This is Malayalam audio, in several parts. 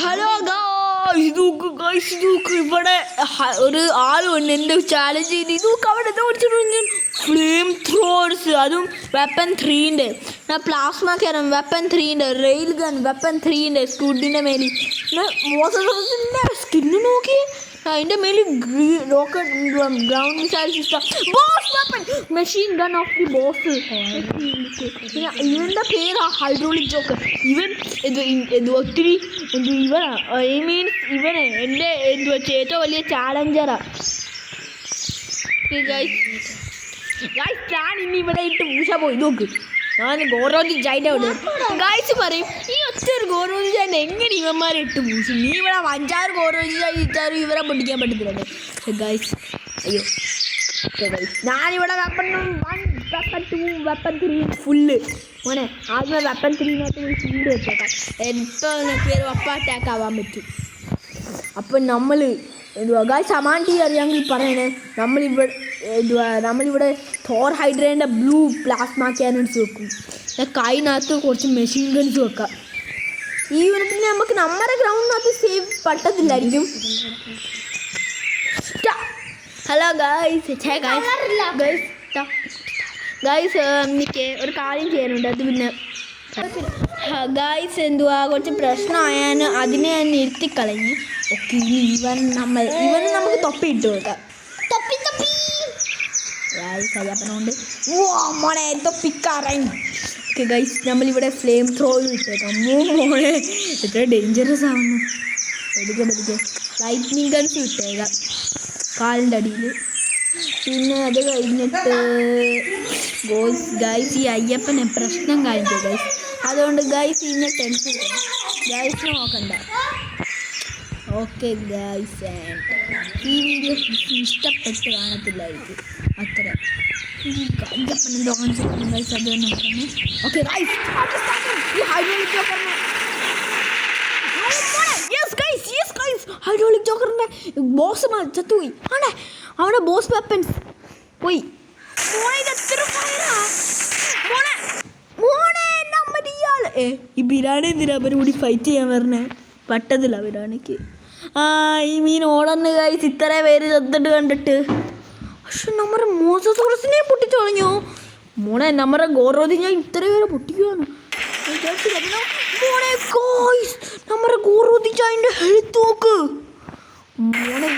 ഹലോ ഗായ്സ് നോക്ക് ഇവിടെ ഒരു ആൾ വന്ന് എൻ്റെ ചാലഞ്ച് ചെയ്ത് ഇതൊക്കെ അവിടെ ഫ്ലെയിം ത്രോസ് അതും വെപ്പൺ 3-ൻ്റെ പ്ലാസ്മ കയറും വെപ്പൺ 3-ൻ്റെ റെയിൽ ഗൺ വെപ്പൺ 3-ൻ്റെ സ്കൂഡിൻ്റെ മേലിൽ മോസസിൻ്റെ സ്കിന്ന് നോക്കി അതിൻ്റെ മേലിൽ rocket ground missile system boss weapon machine gun of the boss. പിന്നെ ഇവൻ്റെ പേരാ ഹൈഡ്രോളിക് ജോക്കർ. ഇവൻ ഒത്തിരി ഇവനാ ഐ മീൻസ് ഇവനെ എൻ്റെ ഏറ്റവും വലിയ ചാലഞ്ചറാണ്. ഞാൻ ഇനി ഇവിടെ ഇട്ട് പൂശ പോയി നോക്ക്. ഞാൻ ഗോറോജി ജൈൻ്റെ അവിടെ ഗായ്സ് പറയും ഈ ഒറ്റൊരു ഗോറോജി ജൈൻ്റെ എങ്ങനെ ഇവന്മാരെ ഇട്ട് പൂശും, നീ ഇവിടെ 5-6 ഗോറോജി ജൈ ഇട്ടാലും ഇവരെ പൊട്ടിക്കാൻ പറ്റത്തില്ല. ഗായ്സ് അയ്യോ ഞാനിവിടെ വെപ്പൺ 1 വെപ്പൺ 2 വെപ്പൺ 3 ഫുള്ള് മോനെ ആദ്യമേ വെപ്പൺ 3-നകത്ത് ഒരു ഫീഡ് വെച്ചേക്കാം. എപ്പോൾ പേര് വെപ്പ അറ്റാക്ക് ആവാൻ പറ്റും. അപ്പം നമ്മൾ ഗായ്സ് അമാൻറ്റി അറിയാമെങ്കിൽ പറയണേ. നമ്മളിവിടെ തോർ ഹൈഡ്രേൻ്റെ ബ്ലൂ പ്ലാസ്മ ക്യാനൺസ് വെക്കും. കൈനകത്ത് കുറച്ച് മെഷീൻ ഗൺസ് വെക്കാം. ഈ യൂണിറ്റിൽ നമുക്ക് നമ്മുടെ ഗ്രൗണ്ടിനകത്ത് സേവ് പറ്റത്തില്ലായിരിക്കും. ഹലോ ഗായ്സ് ഗായ്സ് എനിക്ക് ഒരു കാര്യം ചെയ്യാനുണ്ട്. അത് പിന്നെ ഗായ്സ് കുറച്ച് പ്രശ്നമായാൽ അതിനെ ഞാൻ നിർത്തിക്കളഞ്ഞു. ഓക്കെ ഇവന് നമുക്ക് തൊപ്പി ഇട്ട് കൊടുക്കാം. അയ്യപ്പനുണ്ട് മോനെ തൊപ്പിക്കാറൻ. ഓക്കെ ഗൈസ് നമ്മളിവിടെ ഫ്ലെയിം ത്രോയിൽ ഇട്ടേക്കാം. മോനെ എത്ര ഡേഞ്ചറസ് ആവുന്നു. പഠിക്കുക ലൈറ്റ്നിങ് ഗൺസ് ഇട്ടേക്കാം കാലിൻ്റെ അടിയിൽ. പിന്നെ അത് കഴിഞ്ഞിട്ട് ഗൈസ് ഈ അയ്യപ്പനെ പ്രശ്നം കാണിച്ചു ഗൈസ്. അതുകൊണ്ട് ഗൈസ് ഇന്ന് ടെൻഷൻ ഗൈസിനെ നോക്കണ്ട. ഓക്കെ ഗൈസ് ഈ വീഡിയോ ഇഷ്ടപ്പെട്ട് കാണത്തില്ലായിരിക്കും അത്ര. അയ്യപ്പൻ എന്തോ കാണിച്ചു ഗൈസ് അത് തന്നെ നോക്കണം. ഓക്കെ ഗൈസ് ഹൈഡ്രോളിക് ജോക്കറിൻ്റെ ബോസ് ചത്തുപോയി. ആണേ അവിടെ ബോസ് വെപ്പൻസ് പോയി. ഈ ബിരാണി എന്തിനാ അവരും കൂടി ഫൈറ്റ് ചെയ്യാൻ വരണേ? പറ്റത്തില്ല ബിരാണിക്ക്. ഈ മീൻ ഓടന്ന് ഗൈസ് ഇത്ര പേര് ചത്തിട്ട് കണ്ടിട്ട്. പക്ഷെ നമ്മുടെ മോസസോറസിനെ പൊട്ടിച്ചു കളഞ്ഞോ മോനെ. നമ്മുടെ ഗോറോതി ഞാൻ ഇത്ര പേരെ പൊട്ടിക്കുവാണ് മോനെ. ഗോയ്സ് നമ്മുടെ ഗോറോതി ചായൻ്റെ ഹെൽത്ത് നോക്ക് മോനെ.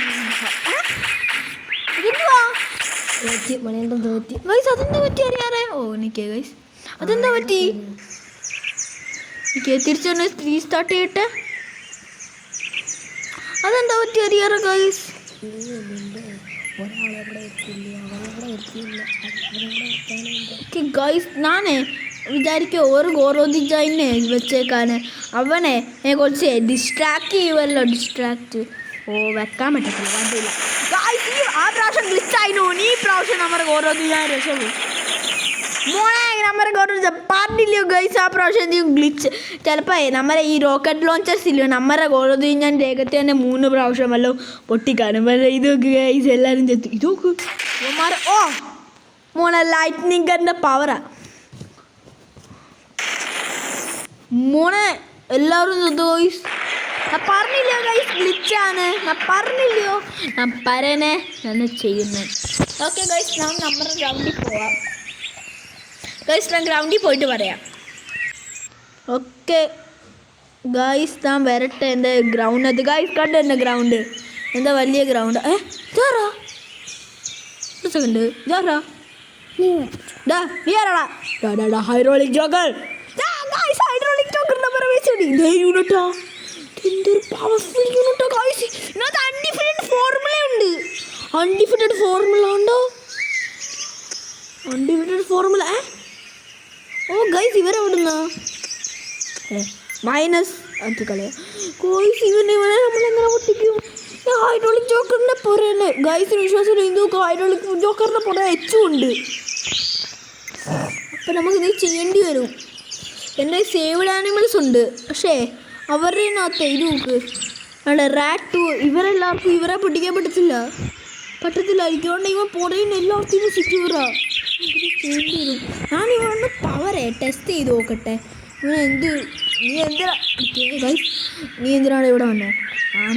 ഗൈസ് അതെന്താ പറ്റി അറിയാറേ? ഓ എനിക്ക് ഗൈസ് അതെന്താ പറ്റി? എനിക്ക് തിരിച്ചു റീസ്റ്റാർട്ട് ചെയ്യട്ടെ. അതെന്താ പറ്റി അറിയാറോ ഗൈസ്? ഓക്കെ ഗൈസ് ഞാനേ വിചാരിക്കുക ഒരു ഗോറോതി ജൈനെ വെച്ചേക്കാന് അവനെ കുറച്ച് ഡിസ്ട്രാക്ട് ചെയ്യുമല്ലോ. ഡിസ്ട്രാക്ട് വെക്കാൻ പറ്റത്തില്ല കുഴപ്പമില്ല. ആ പ്രാവശ്യം ഗ്ലിച്ചായിരുന്നു. ഈ പ്രാവശ്യം നമ്മുടെ ഗോറോതി ജൈൻ രക്ഷപ്പെടും മോനെ. നമ്മുടെ ഗോറോതി പറഞ്ഞില്ലയോ ഗൈസ് ആ പ്രാവശ്യം എന്തെങ്കിലും ഗ്ലിച്ച് ചിലപ്പോൾ നമ്മുടെ ഈ റോക്കറ്റ് ലോഞ്ചേഴ്സ് ഇല്ലയോ നമ്മുടെ ഗോറോതി ഞാൻ രേഖത്തെ തന്നെ 3 പ്രാവശ്യം വല്ലോ പൊട്ടിക്കാനും വല്ല ഇതൊക്കെ ഗൈസ് എല്ലാവരും ചെത്തു. ഇതൊക്കെ ഓ മോനെ ലൈറ്റ്നിങ് ഗണ്ണിൻ്റെ പവറാ മോനെ. എല്ലാവരും ഗൈസ് പറഞ്ഞില്ലയോ ഗൈസ് ഗ്ലിച്ചാണ്. പറഞ്ഞില്ലയോ ഞാൻ പറയണേ ഞാൻ ചെയ്യുന്നത്. ഓക്കെ ഗൈസ് ഞാൻ നമ്മുടെ ഗ്രൗണ്ടിൽ പോവാം ഗൈസ്. ഞാൻ ഗ്രൗണ്ടിൽ പോയിട്ട് പറയാം. ഓക്കെ ഗൈസ് ഞാൻ വരട്ടെ എൻ്റെ ഗ്രൗണ്ടിനകത്ത്. ഗൈസ് കണ്ടു എൻ്റെ ഗ്രൗണ്ട് എന്താ വലിയ ഗ്രൗണ്ട്. ജാറാ ഒരു സെക്കൻഡ് ജാറാ നീ ആരാടാ? Hydraulic Joker. Hydraulic Joker number വെച്ചിട്ട് ഇതേ യൂണിറ്റാ. എന്തൊരു പവർഫുൾ യൂണിറ്റാ ഗൈസ്. ഇതിനകത്ത് അൺഡിഫിനഡ് ഫോർമുല ഉണ്ട്. അൺഡിഫിനഡ് ഫോർമുല ഉണ്ടോ? അൺഡിഫിനഡ് ഫോർമുല ഓ ഗൈസ് ഇവരെവിടുന്നാ മൈനസ് ആക്കി കളയാ ഗൈസ്. ഇവനെ നമ്മളെങ്ങനെ പൊട്ടിക്കും? ഹൈഡ്രോളിക് ജോക്കറിൻ്റെ പുറമെ ഗൈസിന് വിശ്വാസം ഇതൊക്കെ ഹൈഡ്രോളിക് ജോക്കറിൻ്റെ പുറമെ എച്ചുണ്ട്. അപ്പം നമുക്കിത് ചെയ്യേണ്ടി വരും. എൻ്റെ സേവ്ഡ് ആനിമൽസ് ഉണ്ട് പക്ഷേ അവരുടെ അകത്ത് ഇത് നോക്ക് അവിടെ റാറ്റ്. ഇവരെല്ലാവർക്കും ഇവരെ പൊട്ടിക്കാൻ പറ്റത്തില്ല. അതുകൊണ്ട് ഇവൻ പുറയുന്ന എല്ലാവർക്കും സെക്യൂറാ. ചെയ്യേണ്ടി വരും. ഞാൻ ഇവരൊന്ന് പവറേ ടെസ്റ്റ് ചെയ്ത് നോക്കട്ടെ. ഇവൻ നീ എന്തിനാ ഗൈസ് നീ എന്തിനാണ് ഇവിടെ വന്നത്?